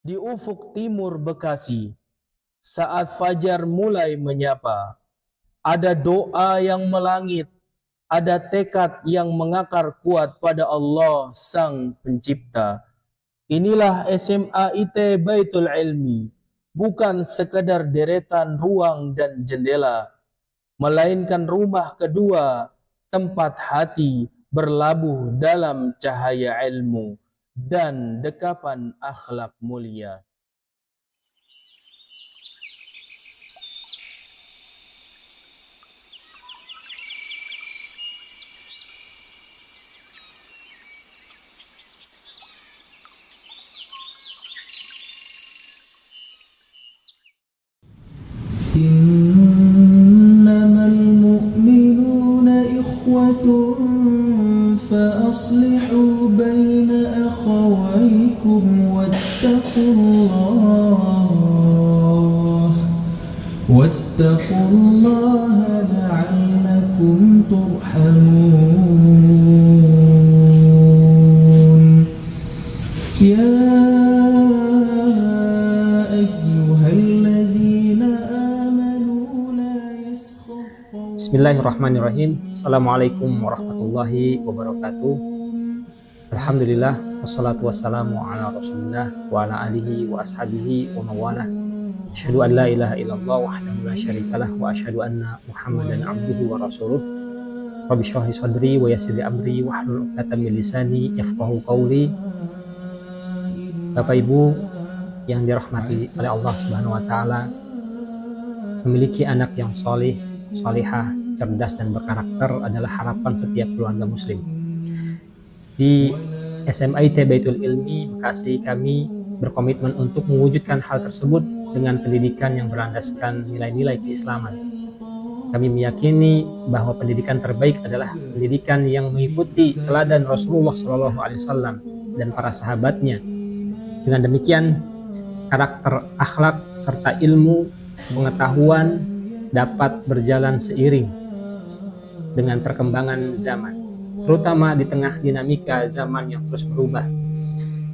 Di ufuk timur Bekasi, saat fajar mulai menyapa, ada doa yang melangit, ada tekad yang mengakar kuat pada Allah Sang Pencipta. Inilah SMA IT Baitul Ilmi, bukan sekadar deretan ruang dan jendela, melainkan rumah kedua, tempat hati berlabuh dalam cahaya ilmu dan dekapan akhlak mulia. إنما المؤمنون إخوة فأصلحوا بين أخويكم واتقوا الله لعلكم ترحمون يا أيها الذين آمنوا لا يسخر قوم Bismillahirrahmanirrahim. Assalamualaikum warahmatullahi wabarakatuh. Alhamdulillah, wassalatu wassalamu ala rasulillah wa ala alihi wa ashabihi wa mawalah. Asyhadu an la ilaha illallah wahdahu la syarikalah wa asyhadu anna Muhammadan abduhu wa rasuluh. Rabbi shrah li sadri wa yassir li amri wahlul 'uqdatam min lisani yafqahu qawli. Bapak Ibu yang dirahmati oleh Allah Subhanahu wa taala, memiliki anak yang soleh, solihah, cerdas dan berkarakter adalah harapan setiap keluarga muslim. Di SMA IT Baitul Ilmi Bekasi, kami berkomitmen untuk mewujudkan hal tersebut dengan pendidikan yang berlandaskan nilai-nilai keislaman. Kami meyakini bahwa pendidikan terbaik adalah pendidikan yang mengikuti teladan Rasulullah SAW dan para sahabatnya. Dengan demikian, karakter, akhlak, serta ilmu, pengetahuan dapat berjalan seiring dengan perkembangan zaman, terutama di tengah dinamika zaman yang terus berubah.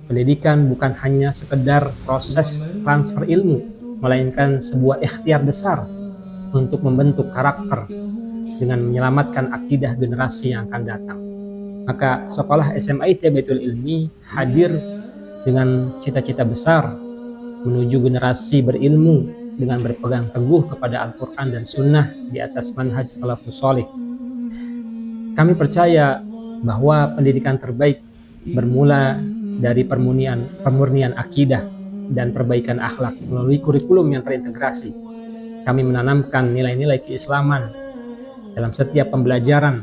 Pendidikan bukan hanya sekedar proses transfer ilmu, melainkan sebuah ikhtiar besar untuk membentuk karakter dengan menyelamatkan akidah generasi yang akan datang. Maka sekolah SMA IT Baitul Ilmi hadir dengan cita-cita besar menuju generasi berilmu dengan berpegang teguh kepada Al-Quran dan Sunnah di atas manhaj salafus sholih. Kami percaya bahwa pendidikan terbaik bermula dari pemurnian akidah dan perbaikan akhlak melalui kurikulum yang terintegrasi. Kami menanamkan nilai-nilai keislaman dalam setiap pembelajaran.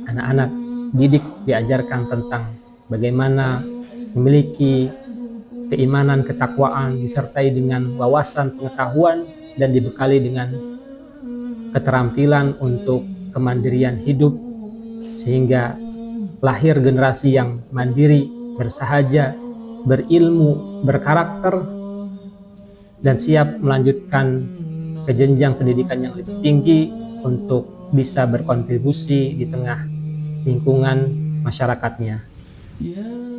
Anak-anak didik diajarkan tentang bagaimana memiliki keimanan, ketakwaan, disertai dengan wawasan pengetahuan dan dibekali dengan keterampilan untuk kemandirian hidup, sehingga lahir generasi yang mandiri, bersahaja, berilmu, berkarakter, dan siap melanjutkan ke jenjang pendidikan yang lebih tinggi untuk bisa berkontribusi di tengah lingkungan masyarakatnya.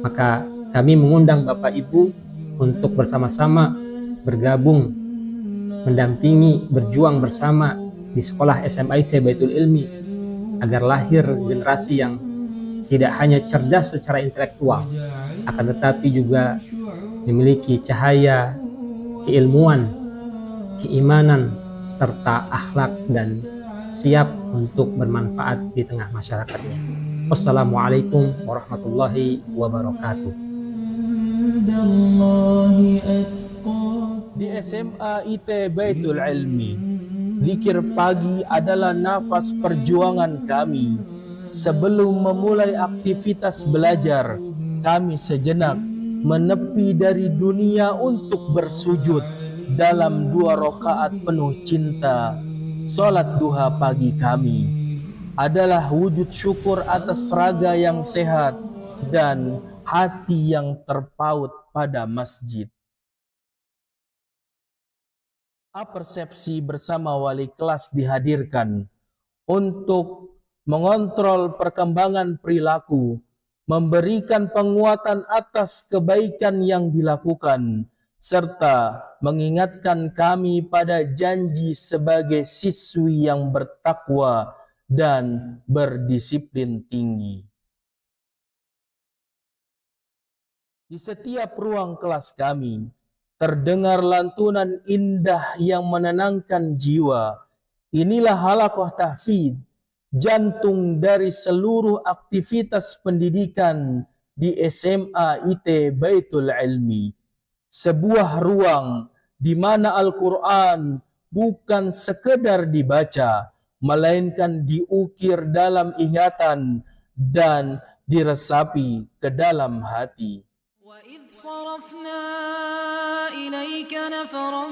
Maka kami mengundang Bapak Ibu untuk bersama-sama bergabung, mendampingi, berjuang bersama di sekolah SMA IT Baitul Ilmi agar lahir generasi yang tidak hanya cerdas secara intelektual, akan tetapi juga memiliki cahaya keilmuan, keimanan, serta akhlak dan siap untuk bermanfaat di tengah masyarakatnya. Wassalamualaikum warahmatullahi wabarakatuh. Di SMA IT Baitul Ilmi, zikir pagi adalah nafas perjuangan kami. Sebelum memulai aktivitas belajar, kami sejenak menepi dari dunia untuk bersujud dalam 2 rakaat penuh cinta. Salat duha pagi kami adalah wujud syukur atas raga yang sehat dan hati yang terpaut pada masjid. Persepsi bersama wali kelas dihadirkan untuk mengontrol perkembangan perilaku, memberikan penguatan atas kebaikan yang dilakukan, serta mengingatkan kami pada janji sebagai siswi yang bertakwa dan berdisiplin tinggi. Di setiap ruang kelas kami, terdengar lantunan indah yang menenangkan jiwa. Inilah halaqah tahfidz, jantung dari seluruh aktivitas pendidikan di SMA IT Baitul Ilmi. Sebuah ruang di mana Al-Quran bukan sekedar dibaca, melainkan diukir dalam ingatan dan diresapi ke dalam hati. وَإِذْ صَرَفْنَا إِلَيْكَ نَفَرًا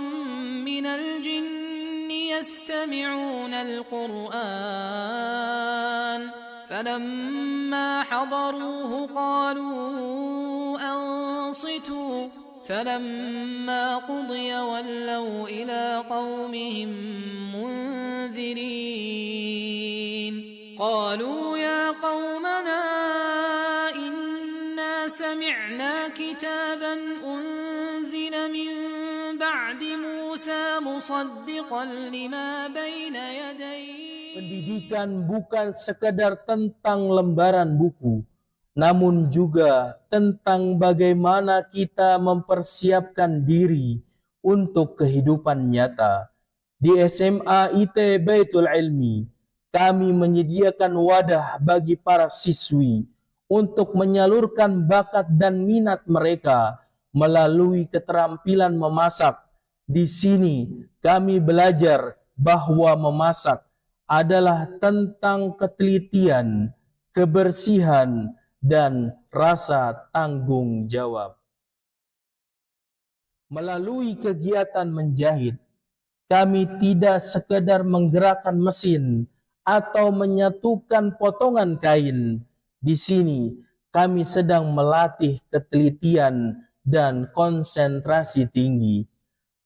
مِنَ الْجِنِّ يَسْتَمِعُونَ الْقُرْآنَ فَلَمَّا حَضَرُوهُ قَالُوا أَنصِتُوا فَلَمَّا قُضِيَ وَلَّوْا إِلَى قَوْمِهِمْ مُنذِرِينَ قَالُوا يَا قَوْمَنَا سمعنا كتابا أنزل من بعد موسى مصدقا لما بين يديه. Pendidikan bukan sekedar tentang lembaran buku, namun juga tentang bagaimana kita mempersiapkan diri untuk kehidupan nyata. Di SMA IT Baitul Ilmi, kami menyediakan wadah bagi para siswi untuk menyalurkan bakat dan minat mereka melalui keterampilan memasak. Di sini kami belajar bahwa memasak adalah tentang ketelitian, kebersihan, dan rasa tanggung jawab. Melalui kegiatan menjahit, kami tidak sekedar menggerakkan mesin atau menyatukan potongan kain. Di sini kami sedang melatih ketelitian dan konsentrasi tinggi.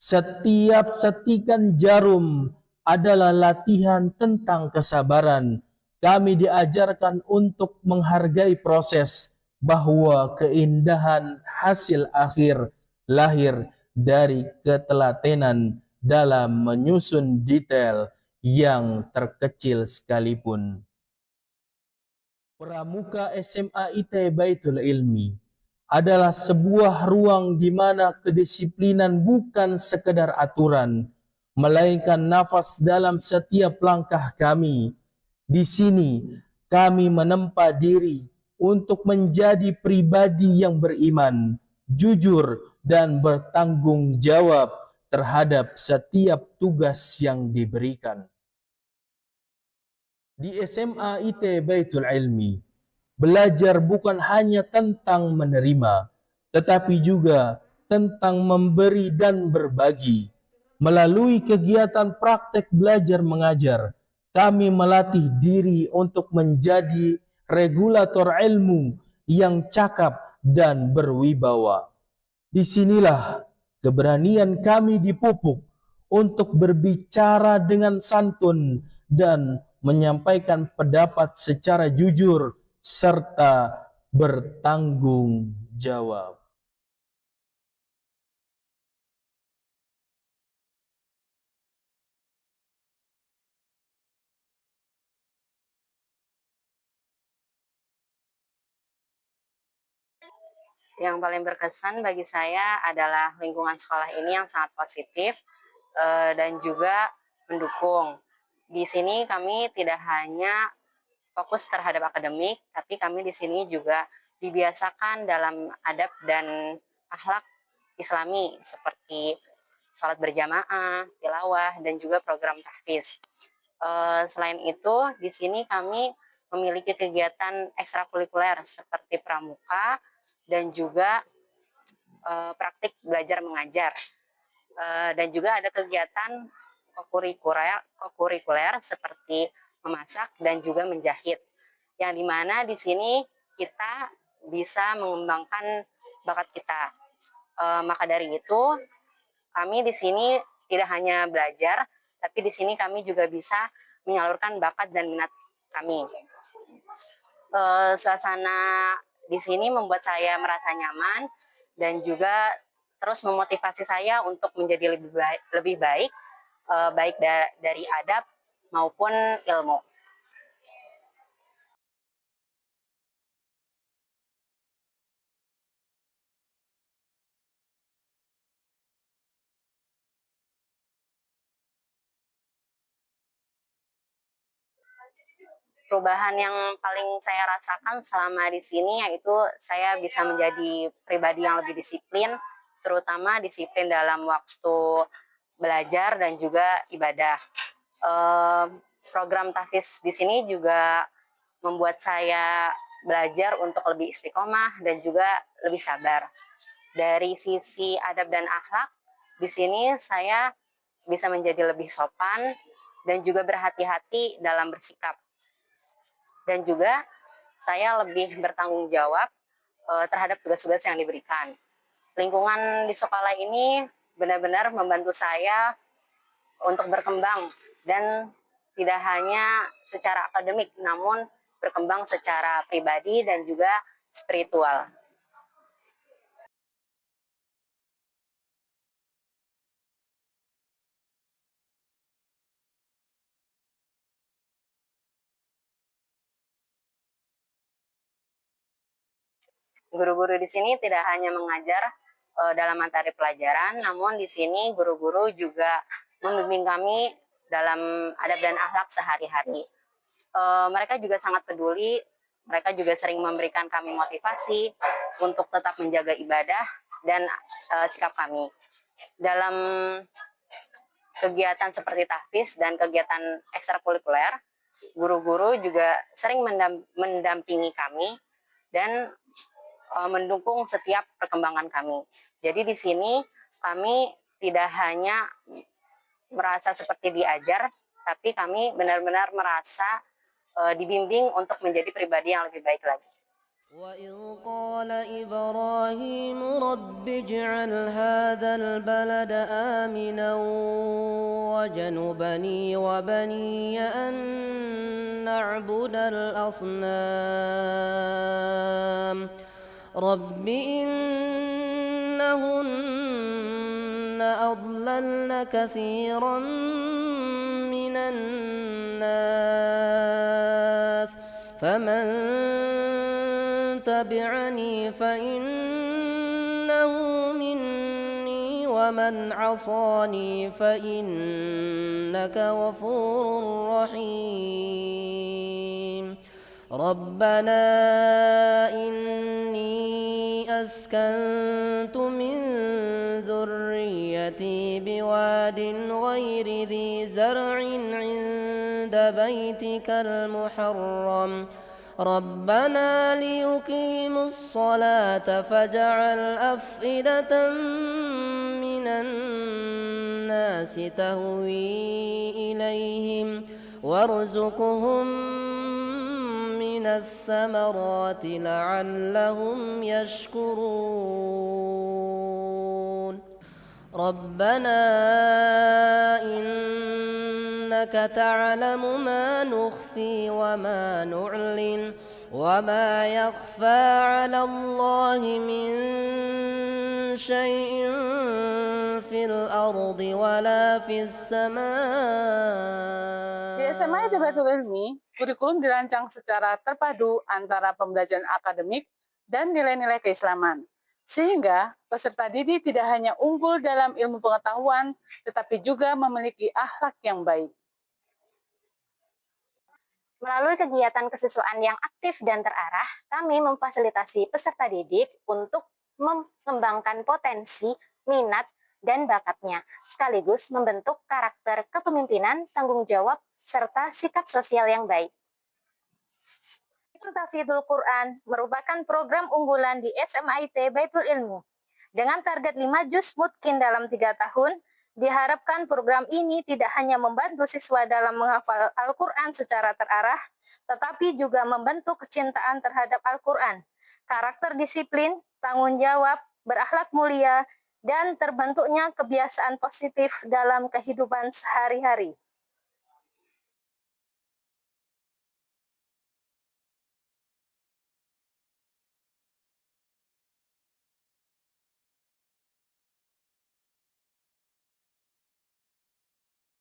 Setiap setikan jarum adalah latihan tentang kesabaran. Kami diajarkan untuk menghargai proses, bahwa keindahan hasil akhir lahir dari ketelatenan dalam menyusun detail yang terkecil sekalipun. Pramuka SMA IT Baitul Ilmi adalah sebuah ruang di mana kedisiplinan bukan sekedar aturan, melainkan nafas dalam setiap langkah kami. Di sini kami menempa diri untuk menjadi pribadi yang beriman, jujur, dan bertanggung jawab terhadap setiap tugas yang diberikan. Di SMA IT Baitul Ilmi, belajar bukan hanya tentang menerima, tetapi juga tentang memberi dan berbagi. Melalui kegiatan praktek belajar mengajar, kami melatih diri untuk menjadi regulator ilmu yang cakap dan berwibawa. Disinilah keberanian kami dipupuk untuk berbicara dengan santun dan menyampaikan pendapat secara jujur serta bertanggung jawab. Yang paling berkesan bagi saya adalah lingkungan sekolah ini yang sangat positif dan juga mendukung. Di sini kami tidak hanya fokus terhadap akademik, tapi kami di sini juga dibiasakan dalam adab dan akhlak Islami seperti sholat berjamaah, tilawah, dan juga program tahfiz. Selain itu, di sini kami memiliki kegiatan ekstrakurikuler seperti pramuka dan juga praktik belajar mengajar. Dan juga ada kegiatan kokurikuler seperti memasak dan juga menjahit. Yang dimana di sini kita bisa mengembangkan bakat kita. Maka dari itu, kami di sini tidak hanya belajar, tapi di sini kami juga bisa menyalurkan bakat dan minat kami. Suasana di sini membuat saya merasa nyaman dan juga terus memotivasi saya untuk menjadi lebih baik, baik dari adab maupun ilmu. Perubahan yang paling saya rasakan selama di sini yaitu saya bisa menjadi pribadi yang lebih disiplin, terutama disiplin dalam waktu belajar dan juga ibadah. Program tahfiz di sini juga membuat saya belajar untuk lebih istiqomah dan juga lebih sabar. Dari sisi adab dan akhlak, di sini saya bisa menjadi lebih sopan dan juga berhati-hati dalam bersikap. Dan juga saya lebih bertanggung jawab terhadap tugas-tugas yang diberikan. Lingkungan di sekolah ini benar-benar membantu saya untuk berkembang dan tidak hanya secara akademik, namun berkembang secara pribadi dan juga spiritual. Guru-guru di sini tidak hanya mengajar dalam materi pelajaran, namun di sini guru-guru juga membimbing kami dalam adab dan akhlak sehari-hari. Mereka juga sangat peduli, mereka juga sering memberikan kami motivasi untuk tetap menjaga ibadah dan sikap kami. Dalam kegiatan seperti tahfiz dan kegiatan ekstrakurikuler, guru-guru juga sering mendampingi kami dan mendukung setiap perkembangan kami. Jadi di sini kami tidak hanya merasa seperti diajar, tapi kami benar-benar merasa dibimbing untuk menjadi pribadi yang lebih baik lagi. وإذ قال إبراهيم رب اجعل هذا البلد آمنا واجنبني وبني أن نعبد الأصنام رب إنهن أضللن كثيرا من الناس فمن تبعني فإنه مني ومن عصاني فإنك غفور رحيم ربنا إني أسكنت من ذريتي بواد غير ذي زرع عند بيتك المحرم ربنا ليقيموا الصلاة فاجعل أفئدة من الناس تهوي إليهم وارزقهم من الثمرات لعلهم يشكرون ربنا إنك تعلم ما نخفي وما نعلن وما يخفى على الله من شيء في الأرض ولا في السماء. Di SMA Baitul Ilmi, kurikulum dirancang secara terpadu antara pembelajaran akademik dan nilai-nilai keislaman. Sehingga peserta didik tidak hanya unggul dalam ilmu pengetahuan, tetapi juga memiliki akhlak yang baik. Melalui kegiatan kesiswaan yang aktif dan terarah, kami memfasilitasi peserta didik untuk mengembangkan potensi, minat, dan bakatnya, sekaligus membentuk karakter kepemimpinan, tanggung jawab, serta sikap sosial yang baik. Tahfidzul Quran merupakan program unggulan di SMIT Baitul Ilmi. Dengan target 5 juz mutkin dalam 3 tahun, diharapkan program ini tidak hanya membantu siswa dalam menghafal Al-Quran secara terarah, tetapi juga membentuk kecintaan terhadap Al-Quran, karakter disiplin, tanggung jawab, berakhlak mulia, dan terbentuknya kebiasaan positif dalam kehidupan sehari-hari.